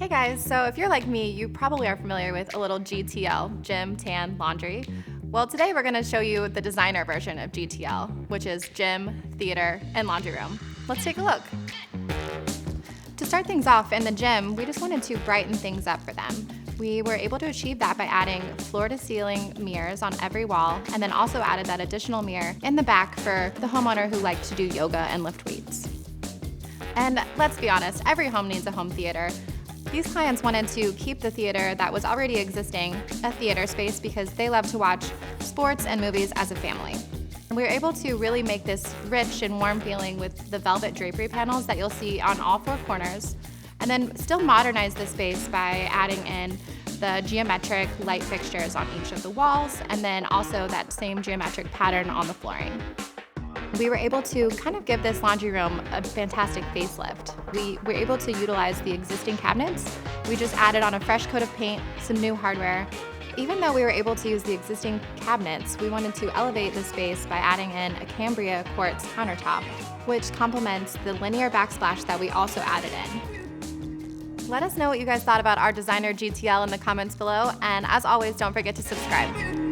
Hey guys, so if you're like me, you probably are familiar with a little GTL, gym, tan, laundry. Well, today we're going to show you the designer version of GTL, which is gym, theater, and laundry room. Let's take a look. To start things off, in the gym, we just wanted to brighten things up for them. We were able to achieve that by adding floor-to-ceiling mirrors on every wall, and then also added that additional mirror in the back for the homeowner who liked to do yoga and lift weights. And let's be honest, every home needs a home theater. These clients wanted to keep the theater that was already existing a theater space because they love to watch sports and movies as a family. And we were able to really make this rich and warm feeling with the velvet drapery panels that you'll see on all four corners, and then still modernize the space by adding in the geometric light fixtures on each of the walls, and then also that same geometric pattern on the flooring. We were able to kind of give this laundry room a fantastic facelift. We were able to utilize the existing cabinets. We just added on a fresh coat of paint, some new hardware. Even though we were able to use the existing cabinets, we wanted to elevate the space by adding in a Cambria quartz countertop, which complements the linear backsplash that we also added in. Let us know what you guys thought about our designer GTL in the comments below, and as always, don't forget to subscribe.